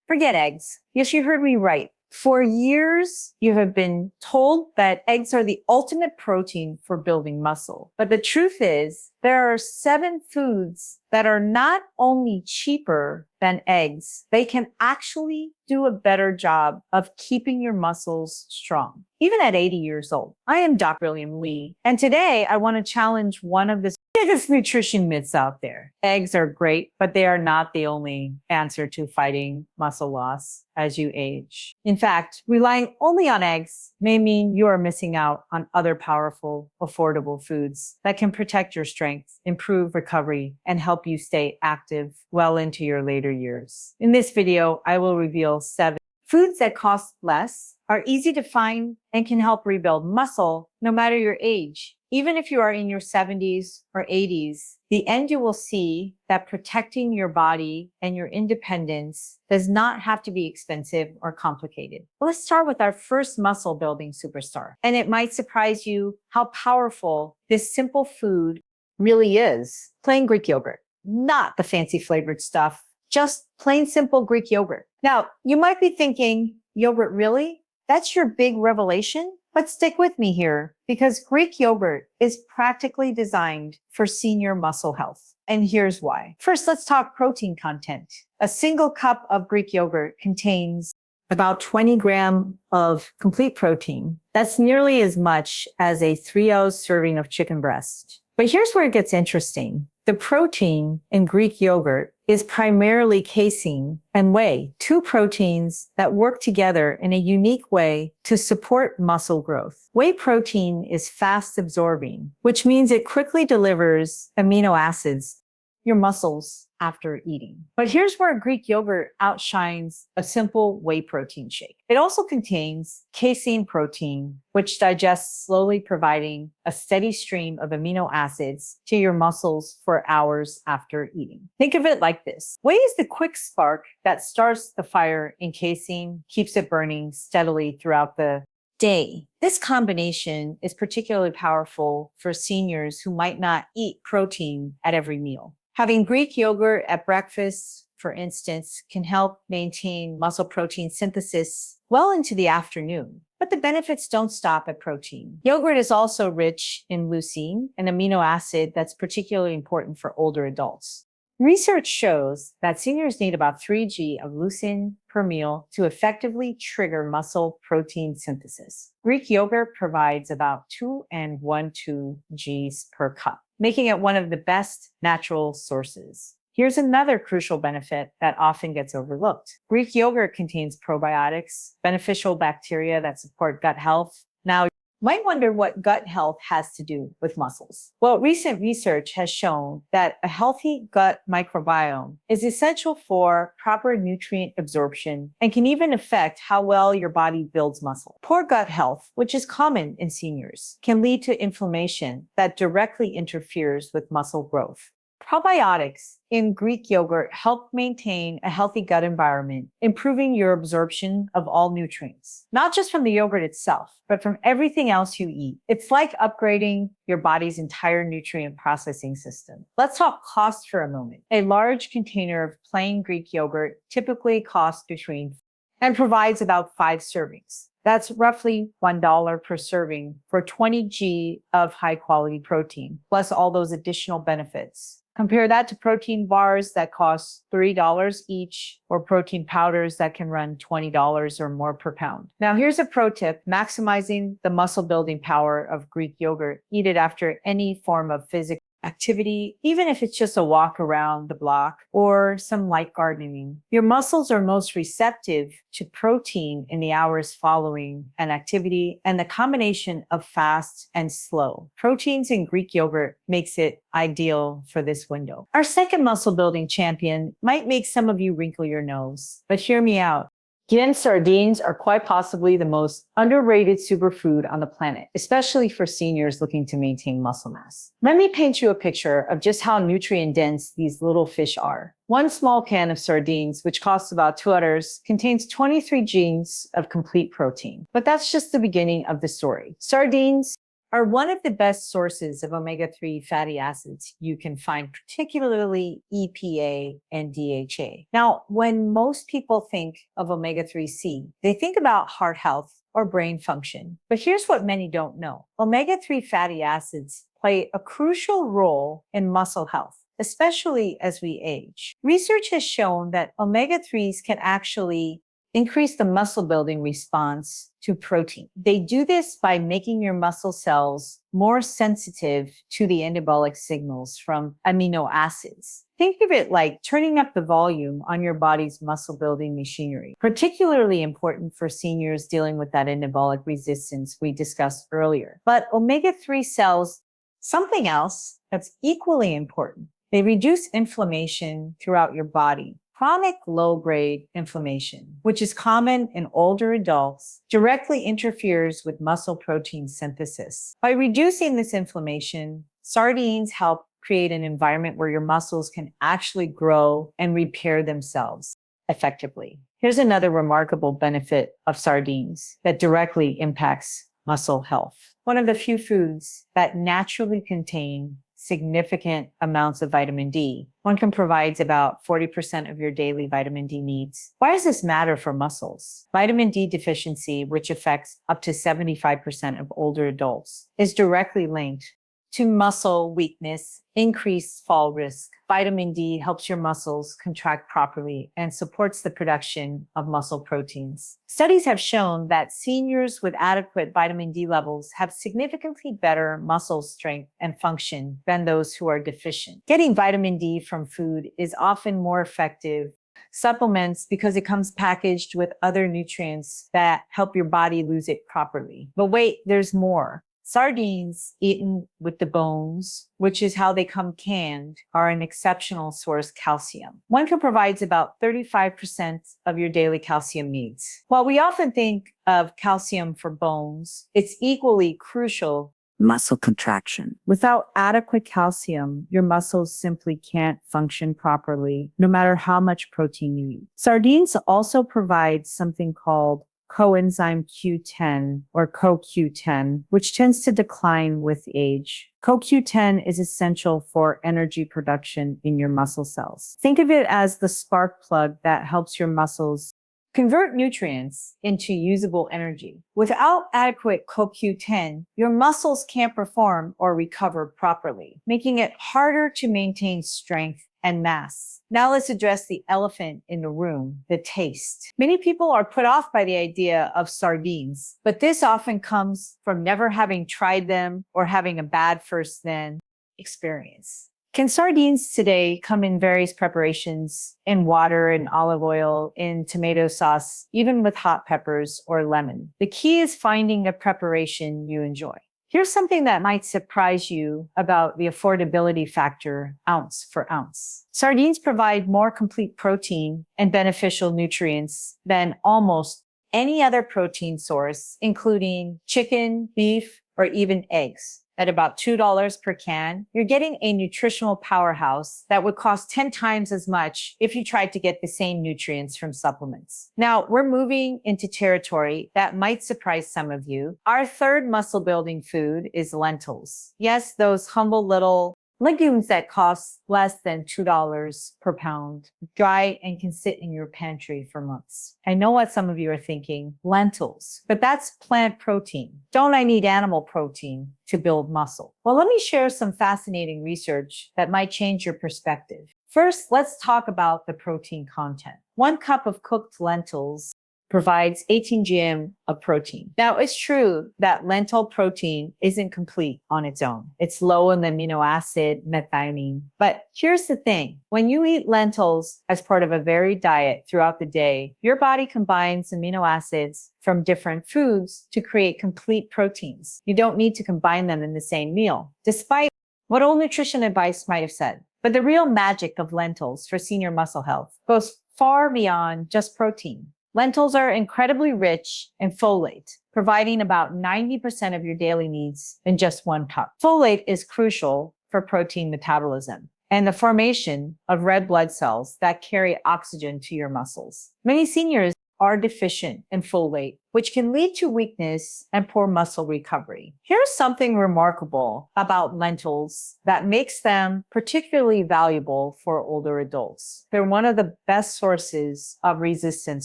Forget eggs. Yes, you heard me right. For years, you have been told that eggs are the ultimate protein for building muscle. But the truth is, there are 7 foods that are not only cheaper than eggs, they can actually do a better job of keeping your muscles strong, even at 80 years old. I am Dr. William Lee, and today I want to challenge one of the biggest nutrition myths out there. Eggs are great, but they are not the only answer to fighting muscle loss as you age. In fact, relying only on eggs may mean you are missing out on other powerful, affordable foods that can protect your strength, improve recovery, and help you stay active well into your later years. In this video, I will reveal 7 foods that cost less, are easy to find, and can help rebuild muscle no matter your age. Even if you are in your 70s or 80s, the end you will see that protecting your body and your independence does not have to be expensive or complicated. Let's start with our first muscle building superstar. And it might surprise you how powerful this simple food really is. Plain Greek yogurt, not the fancy flavored stuff, just plain simple Greek yogurt. Now, you might be thinking, yogurt really? That's your big revelation? But stick with me here, because Greek yogurt is practically designed for senior muscle health. And here's why. First, let's talk protein content. A single cup of Greek yogurt contains about 20 grams of complete protein. That's nearly as much as a 3-ounce serving of chicken breast. But here's where it gets interesting. The protein in Greek yogurt is primarily casein and whey, 2 proteins that work together in a unique way to support muscle growth. Whey protein is fast absorbing, which means it quickly delivers amino acids your muscles after eating. But here's where Greek yogurt outshines a simple whey protein shake. It also contains casein protein, which digests slowly, providing a steady stream of amino acids to your muscles for hours after eating. Think of it like this. Whey is the quick spark that starts the fire in casein, keeps it burning steadily throughout the day. This combination is particularly powerful for seniors who might not eat protein at every meal. Having Greek yogurt at breakfast, for instance, can help maintain muscle protein synthesis well into the afternoon. But the benefits don't stop at protein. Yogurt is also rich in leucine, an amino acid that's particularly important for older adults. Research shows that seniors need about 3 g of leucine per meal to effectively trigger muscle protein synthesis. Greek yogurt provides about 2.12 gs per cup, making it one of the best natural sources. Here's another crucial benefit that often gets overlooked. Greek yogurt contains probiotics, beneficial bacteria that support gut health. Now, you might wonder what gut health has to do with muscles. Well, recent research has shown that a healthy gut microbiome is essential for proper nutrient absorption and can even affect how well your body builds muscle. Poor gut health, which is common in seniors, can lead to inflammation that directly interferes with muscle growth. Probiotics in Greek yogurt help maintain a healthy gut environment, improving your absorption of all nutrients, not just from the yogurt itself, but from everything else you eat. It's like upgrading your body's entire nutrient processing system. Let's talk cost for a moment. A large container of plain Greek yogurt typically costs between and provides about 5 servings. That's roughly $1 per serving for 20 g of high quality protein, plus all those additional benefits. Compare that to protein bars that cost $3 each, or protein powders that can run $20 or more per pound. Now, here's a pro tip: maximizing the muscle building power of Greek yogurt. Eat it after any form of physical activity, even if it's just a walk around the block or some light gardening. Your muscles are most receptive to protein in the hours following an activity, and the combination of fast and slow proteins in Greek yogurt makes it ideal for this window. Our second muscle building champion might make some of you wrinkle your nose, but hear me out. Again, sardines are quite possibly the most underrated superfood on the planet, especially for seniors looking to maintain muscle mass. Let me paint you a picture of just how nutrient dense these little fish are. One small can of sardines, which costs about $2, contains 23 gs of complete protein. But that's just the beginning of the story. Sardines are one of the best sources of omega-3 fatty acids you can find, particularly EPA and DHA. Now, when most people think of omega-3C, they think about heart health or brain function. But here's what many don't know. Omega-3 fatty acids play a crucial role in muscle health, especially as we age. Research has shown that omega-3s can actually increase the muscle building response to protein. They do this by making your muscle cells more sensitive to the anabolic signals from amino acids. Think of it like turning up the volume on your body's muscle building machinery, particularly important for seniors dealing with that anabolic resistance we discussed earlier. But omega-3 cells, something else that's equally important. They reduce inflammation throughout your body. Chronic low-grade inflammation, which is common in older adults, directly interferes with muscle protein synthesis. By reducing this inflammation, sardines help create an environment where your muscles can actually grow and repair themselves effectively. Here's another remarkable benefit of sardines that directly impacts muscle health. One of the few foods that naturally contain significant amounts of vitamin D. One can provide about 40% of your daily vitamin D needs. Why does this matter for muscles? Vitamin D deficiency, which affects up to 75% of older adults, is directly linked to muscle weakness, increased fall risk. Vitamin D helps your muscles contract properly and supports the production of muscle proteins. Studies have shown that seniors with adequate vitamin D levels have significantly better muscle strength and function than those who are deficient. Getting vitamin D from food is often more effective supplements because it comes packaged with other nutrients that help your body lose it properly. But wait, there's more. Sardines eaten with the bones, which is how they come canned, are an exceptional source of calcium. One can provide about 35% of your daily calcium needs. While we often think of calcium for bones, it's equally crucial muscle contraction. Without adequate calcium, your muscles simply can't function properly, no matter how much protein you eat. Sardines also provide something called coenzyme Q10 or CoQ10, which tends to decline with age. CoQ10 is essential for energy production in your muscle cells. Think of it as the spark plug that helps your muscles convert nutrients into usable energy. Without adequate CoQ10, your muscles can't perform or recover properly, making it harder to maintain strength and mass. Now let's address the elephant in the room, the taste. Many people are put off by the idea of sardines, but this often comes from never having tried them or having a bad first then experience. Can sardines today come in various preparations, in water, in olive oil, in tomato sauce, even with hot peppers or lemon? The key is finding a preparation you enjoy. Here's something that might surprise you about the affordability factor ounce for ounce. Sardines provide more complete protein and beneficial nutrients than almost any other protein source, including chicken, beef, or even eggs. At about $2 per can, you're getting a nutritional powerhouse that would cost 10 times as much if you tried to get the same nutrients from supplements. Now, we're moving into territory that might surprise some of you. Our third muscle building food is lentils. Yes, those humble little legumes that cost less than $2 per pound, dry and can sit in your pantry for months. I know what some of you are thinking, lentils, but that's plant protein. Don't I need animal protein to build muscle? Well, let me share some fascinating research that might change your perspective. First, let's talk about the protein content. 1 cup of cooked lentils provides 18 grams of protein. Now, it's true that lentil protein isn't complete on its own. It's low in the amino acid methionine. But here's the thing. When you eat lentils as part of a varied diet throughout the day, your body combines amino acids from different foods to create complete proteins. You don't need to combine them in the same meal, despite what old nutrition advice might have said. But the real magic of lentils for senior muscle health goes far beyond just protein. Lentils are incredibly rich in folate, providing about 90% of your daily needs in just 1 cup. Folate is crucial for protein metabolism and the formation of red blood cells that carry oxygen to your muscles. Many seniors are deficient in folate, which can lead to weakness and poor muscle recovery. Here's something remarkable about lentils that makes them particularly valuable for older adults. They're one of the best sources of resistant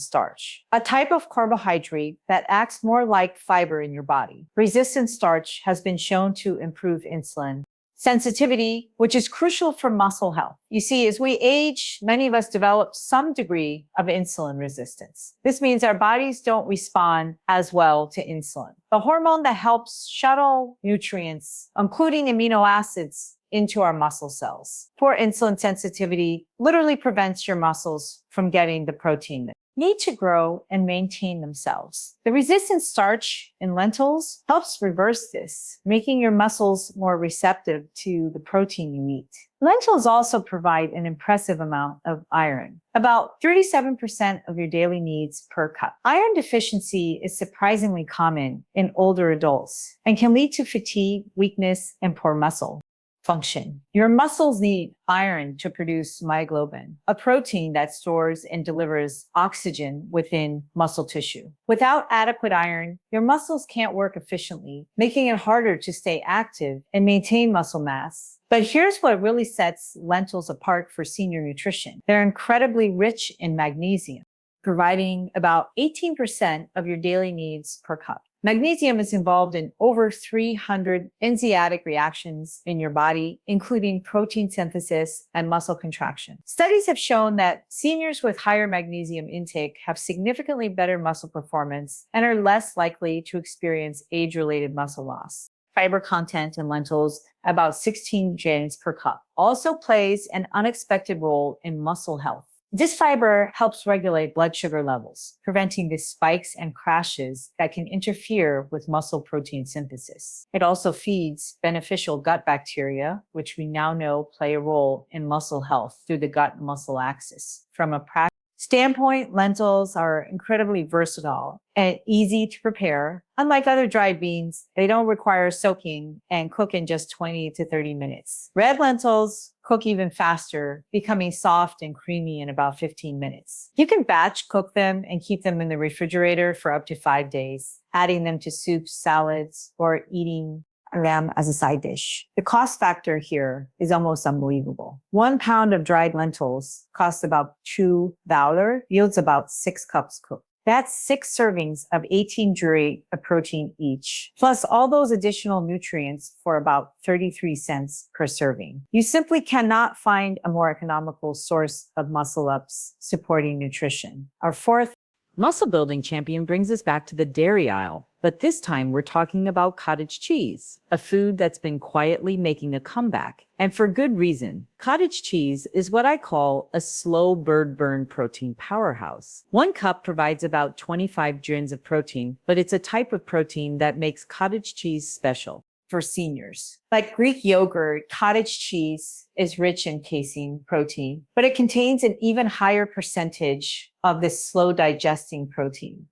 starch, a type of carbohydrate that acts more like fiber in your body. Resistant starch has been shown to improve insulin sensitivity, which is crucial for muscle health. You see, as we age, many of us develop some degree of insulin resistance. This means our bodies don't respond as well to insulin, the hormone that helps shuttle nutrients, including amino acids, into our muscle cells. Poor insulin sensitivity literally prevents your muscles from getting the protein that need to grow and maintain themselves. The resistant starch in lentils helps reverse this, making your muscles more receptive to the protein you eat. Lentils also provide an impressive amount of iron, about 37% of your daily needs per cup. Iron deficiency is surprisingly common in older adults and can lead to fatigue, weakness, and poor muscle function. Your muscles need iron to produce myoglobin, a protein that stores and delivers oxygen within muscle tissue. Without adequate iron, your muscles can't work efficiently, making it harder to stay active and maintain muscle mass. But here's what really sets lentils apart for senior nutrition. They're incredibly rich in magnesium, providing about 18% of your daily needs per cup. Magnesium is involved in over 300 enzymatic reactions in your body, including protein synthesis and muscle contraction. Studies have shown that seniors with higher magnesium intake have significantly better muscle performance and are less likely to experience age-related muscle loss. Fiber content in lentils, about 16 grams per cup, also plays an unexpected role in muscle health. This fiber helps regulate blood sugar levels, preventing the spikes and crashes that can interfere with muscle protein synthesis. It also feeds beneficial gut bacteria, which we now know play a role in muscle health through the gut-muscle axis. From a practical standpoint, lentils are incredibly versatile and easy to prepare. Unlike other dried beans, they don't require soaking and cook in just 20 to 30 minutes. Red lentils cook even faster, becoming soft and creamy in about 15 minutes. You can batch cook them and keep them in the refrigerator for up to 5 days, adding them to soups, salads, or eating them as a side dish. The cost factor here is almost unbelievable. 1 pound of dried lentils costs about $2, yields about 6 cups cooked. That's 6 servings of 18 grams of protein each, plus all those additional nutrients for about 33 cents per serving. You simply cannot find a more economical source of muscle ups supporting nutrition. Our fourth muscle building champion brings us back to the dairy aisle. But this time we're talking about cottage cheese, a food that's been quietly making a comeback. And for good reason. Cottage cheese is what I call a slow bird burn protein powerhouse. 1 cup provides about 25 grams of protein, but it's a type of protein that makes cottage cheese special for seniors. Like Greek yogurt, cottage cheese is rich in casein protein, but it contains an even higher percentage of this slow digesting protein.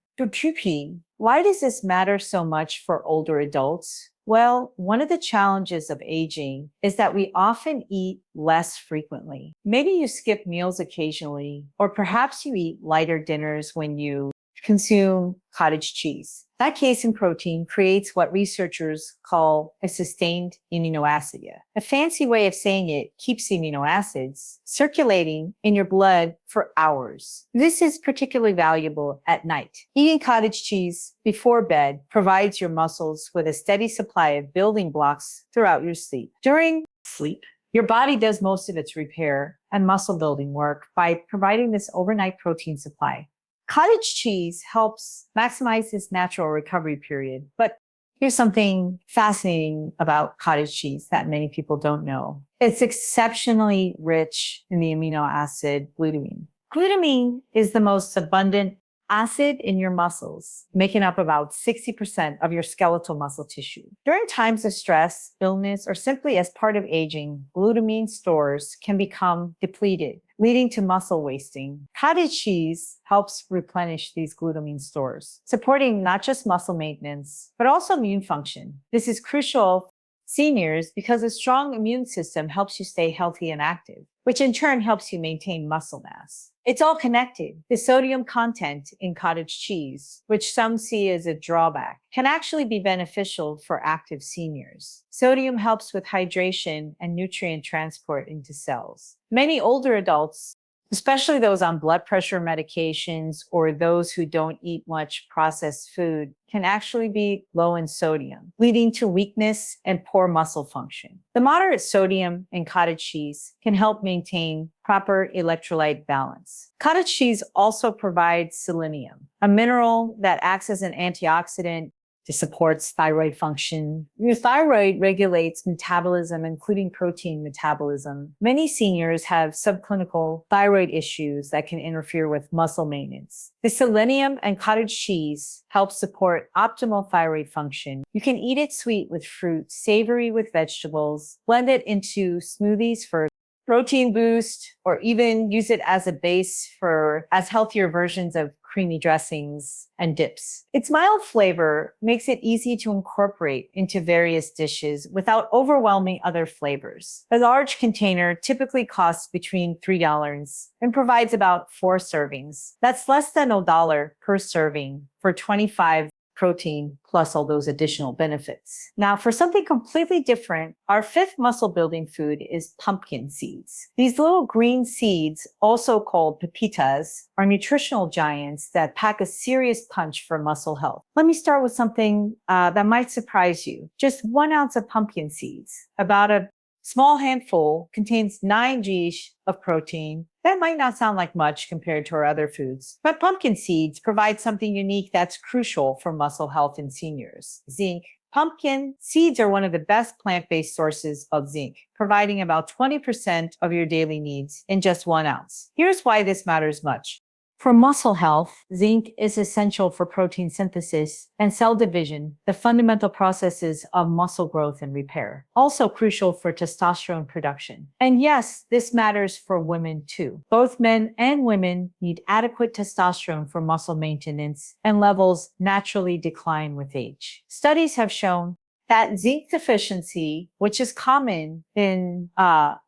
Why does this matter so much for older adults? Well, one of the challenges of aging is that we often eat less frequently. Maybe you skip meals occasionally, or perhaps you eat lighter dinners when you consume cottage cheese. That casein protein creates what researchers call a sustained aminoacid. A fancy way of saying it keeps amino acids circulating in your blood for hours. This is particularly valuable at night. Eating cottage cheese before bed provides your muscles with a steady supply of building blocks throughout your sleep. During sleep, your body does most of its repair and muscle building work by providing this overnight protein supply. Cottage cheese helps maximize its natural recovery period. But here's something fascinating about cottage cheese that many people don't know. It's exceptionally rich in the amino acid glutamine. Glutamine is the most abundant acid in your muscles, making up about 60% of your skeletal muscle tissue. During times of stress, illness, or simply as part of aging, glutamine stores can become depleted, leading to muscle wasting. Cottage cheese helps replenish these glutamine stores, supporting not just muscle maintenance, but also immune function. This is crucial for seniors because a strong immune system helps you stay healthy and active, which in turn helps you maintain muscle mass. It's all connected. The sodium content in cottage cheese, which some see as a drawback, can actually be beneficial for active seniors. Sodium helps with hydration and nutrient transport into cells. Many older adults, especially those on blood pressure medications or those who don't eat much processed food, can actually be low in sodium, leading to weakness and poor muscle function. The moderate sodium in cottage cheese can help maintain proper electrolyte balance. Cottage cheese also provides selenium, a mineral that acts as an antioxidant. It supports thyroid function. Your thyroid regulates metabolism, including protein metabolism. Many seniors have subclinical thyroid issues that can interfere with muscle maintenance. The selenium and cottage cheese help support optimal thyroid function. You can eat it sweet with fruit, savory with vegetables, blend it into smoothies for protein boost, or even use it as a base as healthier versions of creamy dressings and dips. Its mild flavor makes it easy to incorporate into various dishes without overwhelming other flavors. A large container typically costs between $3 and provides about 4 servings. That's less than $1 per serving for 25 protein plus all those additional benefits. Now, for something completely different, our 5th muscle building food is pumpkin seeds. These little green seeds, also called pepitas, are nutritional giants that pack a serious punch for muscle health. Let me start with something that might surprise you. Just 1 ounce of pumpkin seeds, about a small handful, contains 9 G's of protein. That might not sound like much compared to our other foods, but pumpkin seeds provide something unique that's crucial for muscle health in seniors: zinc. Pumpkin seeds are one of the best plant-based sources of zinc, providing about 20% of your daily needs in just 1 ounce. Here's why this matters much. For muscle health, zinc is essential for protein synthesis and cell division, the fundamental processes of muscle growth and repair. Also crucial for testosterone production. And yes, this matters for women too. Both men and women need adequate testosterone for muscle maintenance, and levels naturally decline with age. Studies have shown that zinc deficiency, which is common in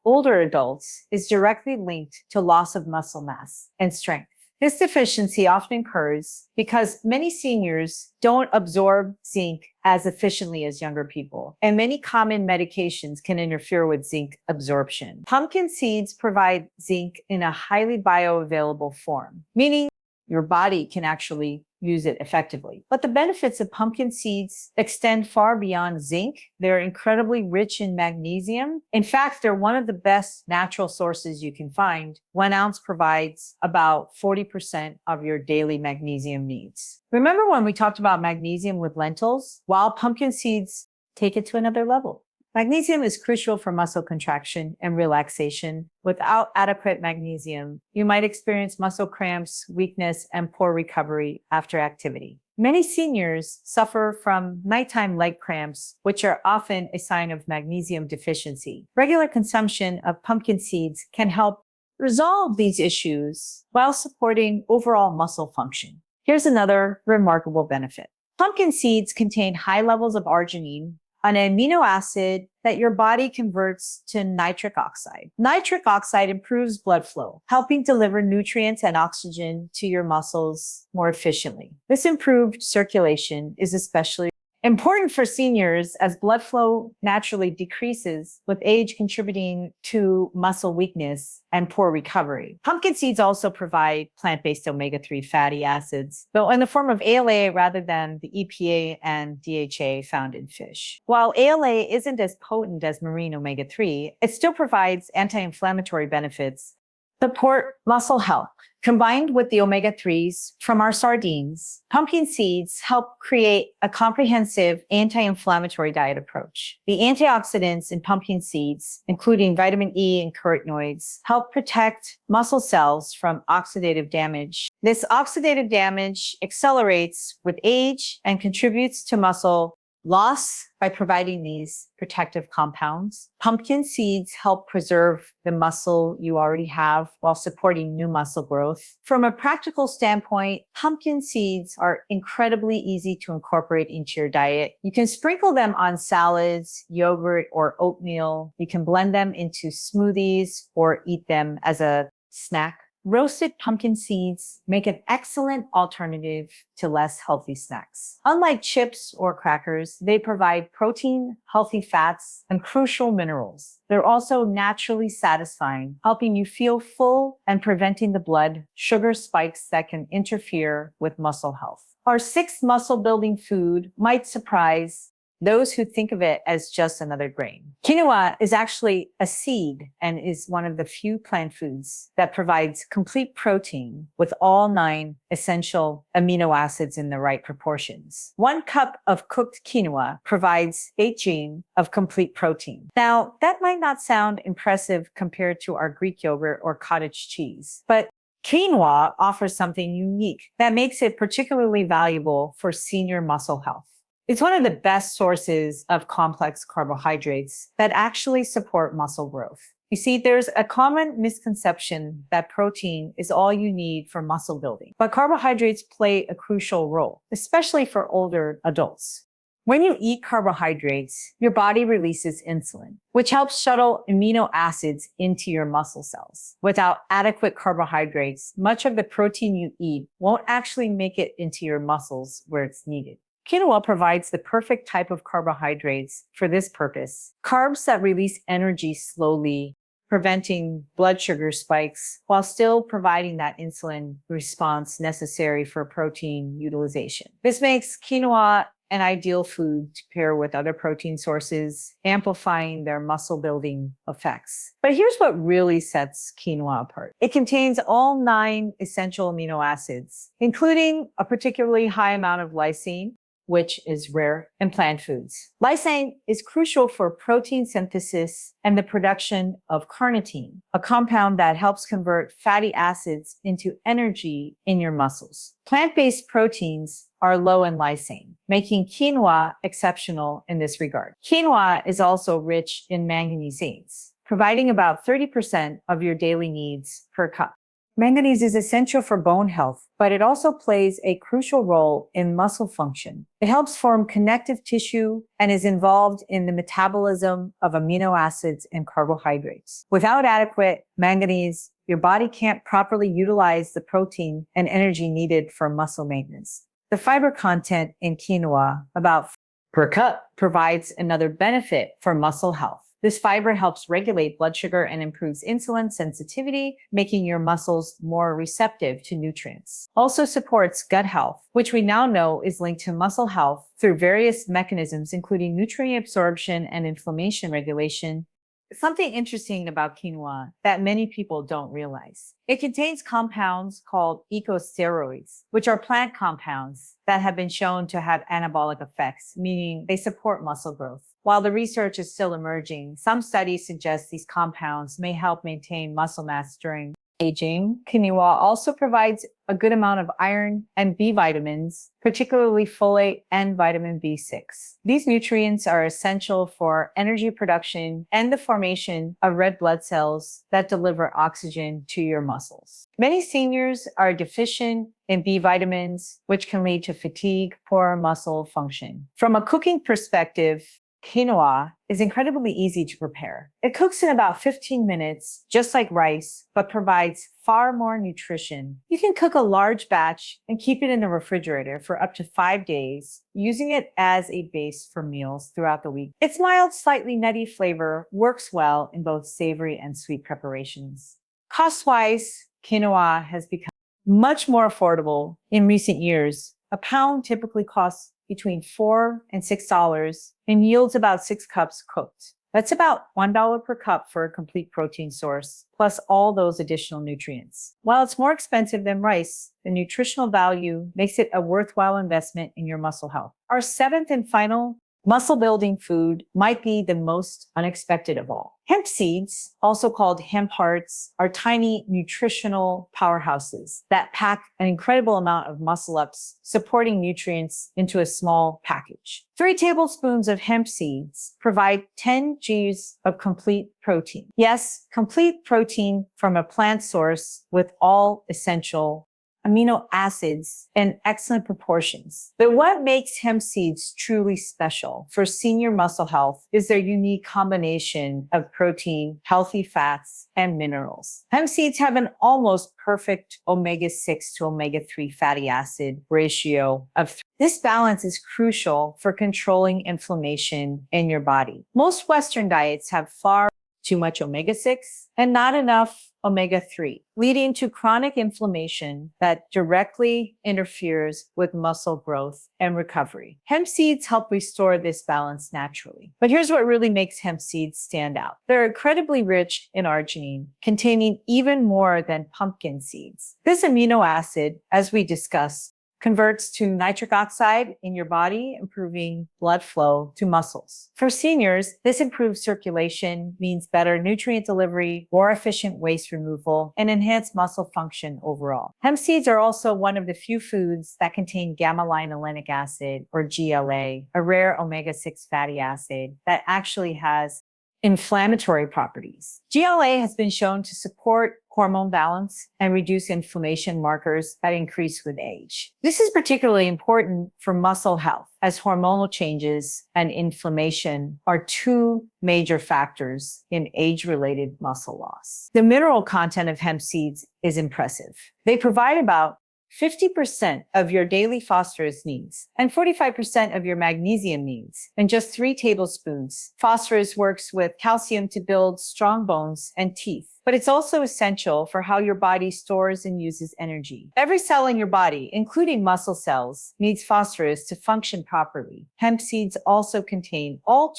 older adults, is directly linked to loss of muscle mass and strength. This deficiency often occurs because many seniors don't absorb zinc as efficiently as younger people, and many common medications can interfere with zinc absorption. Pumpkin seeds provide zinc in a highly bioavailable form, meaning your body can actually use it effectively. But the benefits of pumpkin seeds extend far beyond zinc. They're incredibly rich in magnesium. In fact, they're one of the best natural sources you can find. 1 ounce provides about 40% of your daily magnesium needs. Remember when we talked about magnesium with lentils? While pumpkin seeds take it to another level. Magnesium is crucial for muscle contraction and relaxation. Without adequate magnesium, you might experience muscle cramps, weakness, and poor recovery after activity. Many seniors suffer from nighttime leg cramps, which are often a sign of magnesium deficiency. Regular consumption of pumpkin seeds can help resolve these issues while supporting overall muscle function. Here's another remarkable benefit. Pumpkin seeds contain high levels of arginine, an amino acid that your body converts to nitric oxide. Nitric oxide improves blood flow, helping deliver nutrients and oxygen to your muscles more efficiently. This improved circulation is especially important for seniors as blood flow naturally decreases with age, contributing to muscle weakness and poor recovery. Pumpkin seeds also provide plant-based omega-3 fatty acids, though in the form of ALA rather than the EPA and DHA found in fish. While ALA isn't as potent as marine omega-3, it still provides anti-inflammatory benefits, support muscle health. Combined with the omega-3s from our sardines, pumpkin seeds help create a comprehensive anti-inflammatory diet approach. The antioxidants in pumpkin seeds, including vitamin E and carotenoids, help protect muscle cells from oxidative damage. This oxidative damage accelerates with age and contributes to muscle loss by providing these protective compounds. Pumpkin seeds help preserve the muscle you already have while supporting new muscle growth. From a practical standpoint, pumpkin seeds are incredibly easy to incorporate into your diet. You can sprinkle them on salads, yogurt, or oatmeal. You can blend them into smoothies or eat them as a snack. roasted pumpkin seeds make an excellent alternative to less healthy snacks. Unlike chips or crackers, they provide protein, healthy fats, and crucial minerals. They're also naturally satisfying, helping you feel full and preventing the blood sugar spikes that can interfere with muscle health. Our sixth muscle building food might surprise those who think of it as just another grain. Quinoa is actually a seed and is one of the few plant foods that provides complete protein with all 9 essential amino acids in the right proportions. 1 cup of cooked quinoa provides 8 grams of complete protein. Now, that might not sound impressive compared to our Greek yogurt or cottage cheese, but quinoa offers something unique that makes it particularly valuable for senior muscle health. It's one of the best sources of complex carbohydrates that actually support muscle growth. You see, there's a common misconception that protein is all you need for muscle building, but carbohydrates play a crucial role, especially for older adults. When you eat carbohydrates, your body releases insulin, which helps shuttle amino acids into your muscle cells. Without adequate carbohydrates, much of the protein you eat won't actually make it into your muscles where it's needed. Quinoa provides the perfect type of carbohydrates for this purpose. Carbs that release energy slowly, preventing blood sugar spikes, while still providing that insulin response necessary for protein utilization. This makes quinoa an ideal food to pair with other protein sources, amplifying their muscle building effects. But here's what really sets quinoa apart. It contains all 9 essential amino acids, including a particularly high amount of lysine, which is rare in plant foods. Lysine is crucial for protein synthesis and the production of carnitine, a compound that helps convert fatty acids into energy in your muscles. Plant-based proteins are low in lysine, making quinoa exceptional in this regard. Quinoa is also rich in manganese, providing about 30% of your daily needs per cup. Manganese is essential for bone health, but it also plays a crucial role in muscle function. It helps form connective tissue and is involved in the metabolism of amino acids and carbohydrates. Without adequate manganese, your body can't properly utilize the protein and energy needed for muscle maintenance. The fiber content in quinoa, about per cup, provides another benefit for muscle health. This fiber helps regulate blood sugar and improves insulin sensitivity, making your muscles more receptive to nutrients. Also supports gut health, which we now know is linked to muscle health through various mechanisms, including nutrient absorption and inflammation regulation. Something interesting about quinoa that many people don't realize. It contains compounds called ecosteroids, which are plant compounds that have been shown to have anabolic effects, meaning they support muscle growth. While the research is still emerging, some studies suggest these compounds may help maintain muscle mass during aging. Quinoa also provides a good amount of iron and B vitamins, particularly folate and vitamin B6. These nutrients are essential for energy production and the formation of red blood cells that deliver oxygen to your muscles. Many seniors are deficient in B vitamins, which can lead to fatigue, poor muscle function. From a cooking perspective, quinoa is incredibly easy to prepare. It cooks in about 15 minutes, just like rice, but provides far more nutrition. You can cook a large batch and keep it in the refrigerator for up to 5 days, using it as a base for meals throughout the week. Its mild, slightly nutty flavor works well in both savory and sweet preparations. Cost-wise, quinoa has become much more affordable in recent years. A pound typically costs between $4 and $6 and yields about 6 cups cooked. That's about $1 per cup for a complete protein source, plus all those additional nutrients. While it's more expensive than rice, the nutritional value makes it a worthwhile investment in your muscle health. Our 7th and final muscle building food might be the most unexpected of all. Hemp seeds, also called hemp hearts, are tiny nutritional powerhouses that pack an incredible amount of muscle ups, supporting nutrients into a small package. 3 tablespoons of hemp seeds provide 10 grams of complete protein. Yes, complete protein from a plant source with all essential amino acids in excellent proportions. But what makes hemp seeds truly special for senior muscle health is their unique combination of protein, healthy fats, and minerals. Hemp seeds have an almost perfect omega-6 to omega-3 fatty acid ratio of 3. This balance is crucial for controlling inflammation in your body. Most Western diets have far too much omega-6 and not enough omega-3, leading to chronic inflammation that directly interferes with muscle growth and recovery. Hemp seeds help restore this balance naturally. But here's what really makes hemp seeds stand out. They're incredibly rich in arginine, containing even more than pumpkin seeds. This amino acid, as we discussed, converts to nitric oxide in your body, improving blood flow to muscles. For seniors, this improved circulation means better nutrient delivery, more efficient waste removal, and enhanced muscle function overall. Hemp seeds are also one of the few foods that contain gamma-linolenic acid, or GLA, a rare omega-6 fatty acid that actually has inflammatory properties. GLA has been shown to support hormone balance and reduce inflammation markers that increase with age. This is particularly important for muscle health, as hormonal changes and inflammation are two major factors in age-related muscle loss. The mineral content of hemp seeds is impressive. They provide about 50% of your daily phosphorus needs and 45% of your magnesium needs in just 3 tablespoons. Phosphorus works with calcium to build strong bones and teeth, but it's also essential for how your body stores and uses energy. Every cell in your body, including muscle cells, needs phosphorus to function properly. Hemp seeds also contain all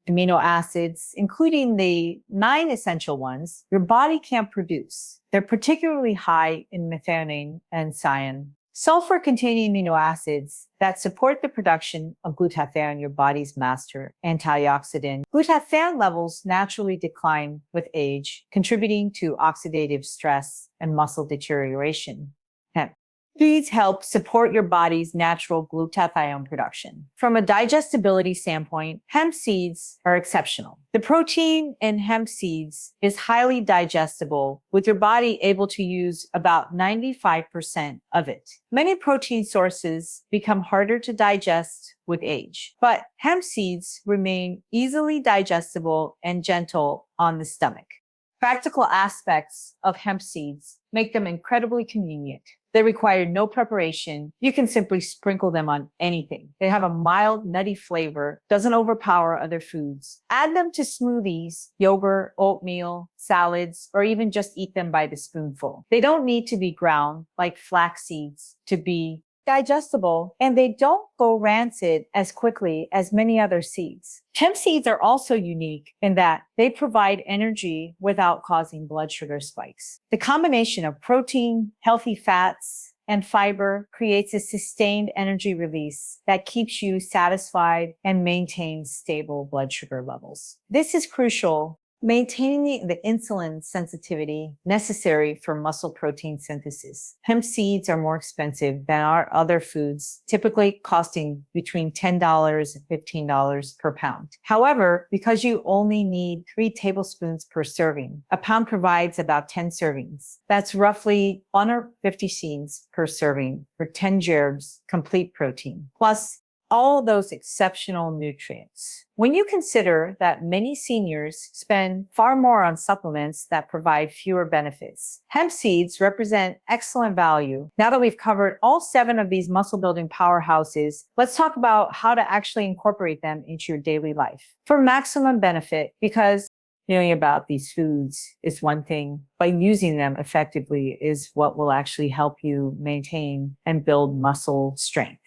amino acids, including the 9 essential ones your body can't produce. They're particularly high in methionine and cyan, sulfur-containing amino acids that support the production of glutathione, your body's master antioxidant. Glutathione levels naturally decline with age, contributing to oxidative stress and muscle deterioration. Hemp seeds help support your body's natural glutathione production. From a digestibility standpoint, hemp seeds are exceptional. The protein in hemp seeds is highly digestible, with your body able to use about 95% of it. Many protein sources become harder to digest with age, but hemp seeds remain easily digestible and gentle on the stomach. Practical aspects of hemp seeds make them incredibly convenient. They require no preparation. You can simply sprinkle them on anything. They have a mild, nutty flavor, doesn't overpower other foods. Add them to smoothies, yogurt, oatmeal, salads, or even just eat them by the spoonful. They don't need to be ground like flax seeds to be digestible, and they don't go rancid as quickly as many other seeds. Hemp seeds are also unique in that they provide energy without causing blood sugar spikes. The combination of protein, healthy fats, and fiber creates a sustained energy release that keeps you satisfied and maintains stable blood sugar levels. This is crucial, maintaining the insulin sensitivity necessary for muscle protein synthesis. Hemp seeds are more expensive than our other foods, typically costing between $10 and $15 per pound. However, because you only need 3 tablespoons per serving, a pound provides about 10 servings. That's roughly 150 seeds per serving for 10 grams complete protein, plus all those exceptional nutrients. When you consider that many seniors spend far more on supplements that provide fewer benefits, hemp seeds represent excellent value. Now that we've covered all 7 of these muscle building powerhouses, let's talk about how to actually incorporate them into your daily life for maximum benefit, because knowing about these foods is one thing, but using them effectively is what will actually help you maintain and build muscle strength.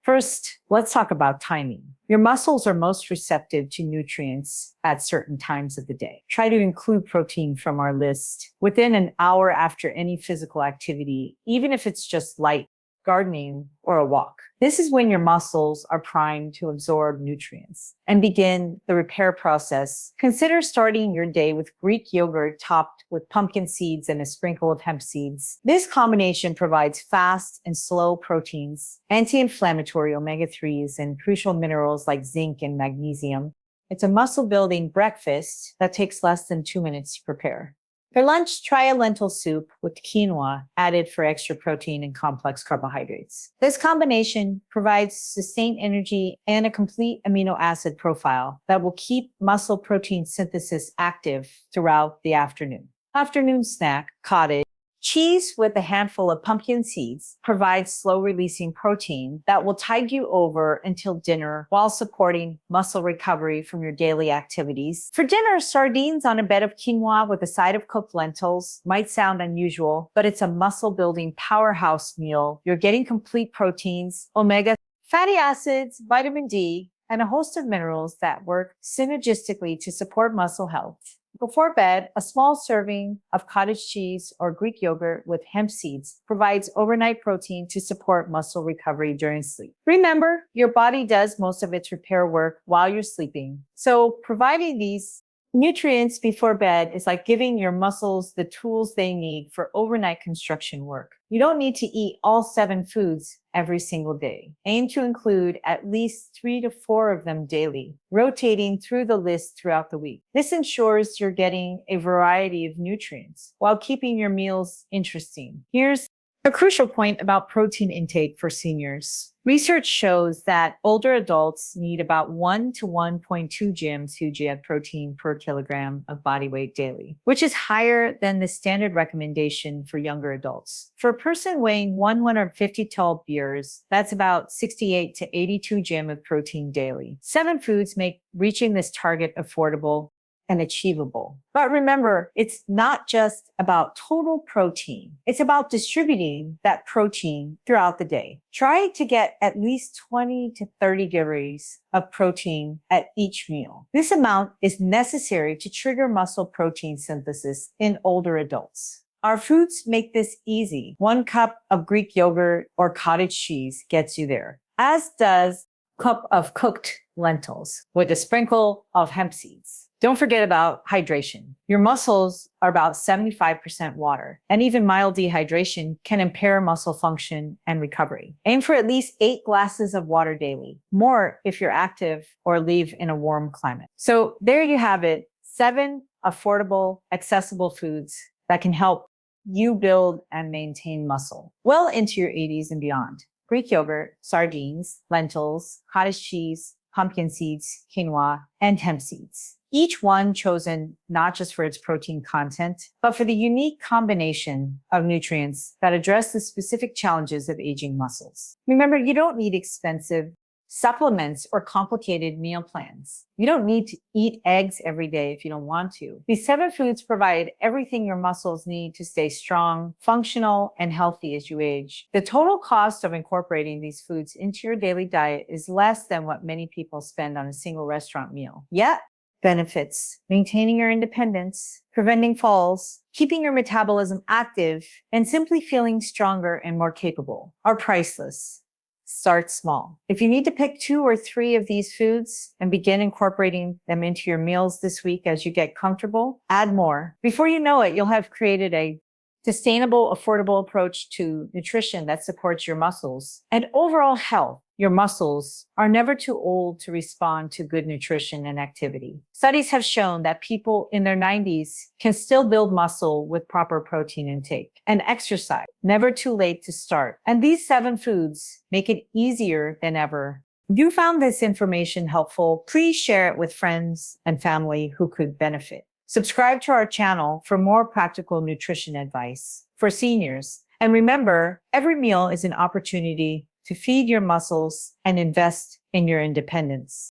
First, let's talk about timing. Your muscles are most receptive to nutrients at certain times of the day. Try to include protein from our list within an hour after any physical activity, even if it's just light gardening or a walk. This is when your muscles are primed to absorb nutrients and begin the repair process. Consider starting your day with Greek yogurt topped with pumpkin seeds and a sprinkle of hemp seeds. This combination provides fast and slow proteins, anti-inflammatory omega-3s, and crucial minerals like zinc and magnesium. It's a muscle-building breakfast that takes less than 2 minutes to prepare. For lunch, try a lentil soup with quinoa added for extra protein and complex carbohydrates. This combination provides sustained energy and a complete amino acid profile that will keep muscle protein synthesis active throughout the afternoon. Afternoon snack, cottage. Cheese with a handful of pumpkin seeds provides slow-releasing protein that will tide you over until dinner while supporting muscle recovery from your daily activities. For dinner, sardines on a bed of quinoa with a side of cooked lentils might sound unusual, but it's a muscle-building powerhouse meal. You're getting complete proteins, omega fatty acids, vitamin D, and a host of minerals that work synergistically to support muscle health. Before bed, a small serving of cottage cheese or Greek yogurt with hemp seeds provides overnight protein to support muscle recovery during sleep. Remember, your body does most of its repair work while you're sleeping. So providing these nutrients before bed is like giving your muscles the tools they need for overnight construction work. You don't need to eat all 7 foods every single day. Aim to include at least 3 to 4 of them daily, rotating through the list throughout the week. This ensures you're getting a variety of nutrients while keeping your meals interesting. Here's a crucial point about protein intake for seniors. Research shows that older adults need about 1 to 1.2 grams of protein per kilogram of body weight daily, which is higher than the standard recommendation for younger adults. For a person weighing 150 tall beers, that's about 68 to 82 grams of protein daily. 7 foods make reaching this target affordable and achievable. But remember, it's not just about total protein. It's about distributing that protein throughout the day. Try to get at least 20 to 30 grams of protein at each meal. This amount is necessary to trigger muscle protein synthesis in older adults. Our foods make this easy. 1 cup of Greek yogurt or cottage cheese gets you there, as does a cup of cooked lentils with a sprinkle of hemp seeds. Don't forget about hydration. Your muscles are about 75% water, and even mild dehydration can impair muscle function and recovery. Aim for at least 8 glasses of water daily, more if you're active or live in a warm climate. So there you have it, 7 affordable, accessible foods that can help you build and maintain muscle well into your 80s and beyond. Greek yogurt, sardines, lentils, cottage cheese, pumpkin seeds, quinoa, and hemp seeds. Each one chosen not just for its protein content, but for the unique combination of nutrients that address the specific challenges of aging muscles. Remember, you don't need expensive supplements or complicated meal plans. You don't need to eat eggs every day if you don't want to. These 7 foods provide everything your muscles need to stay strong, functional, and healthy as you age. The total cost of incorporating these foods into your daily diet is less than what many people spend on a single restaurant meal. Yet, benefits, maintaining your independence, preventing falls, keeping your metabolism active, and simply feeling stronger and more capable are priceless. Start small. If you need to pick 2 or 3 of these foods and begin incorporating them into your meals this week as you get comfortable, add more. Before you know it, you'll have created a sustainable, affordable approach to nutrition that supports your muscles and overall health. Your muscles are never too old to respond to good nutrition and activity. Studies have shown that people in their 90s can still build muscle with proper protein intake and exercise. Never too late to start. And these 7 foods make it easier than ever. If you found this information helpful, please share it with friends and family who could benefit. Subscribe to our channel for more practical nutrition advice for seniors. And remember, every meal is an opportunity to feed your muscles and invest in your independence.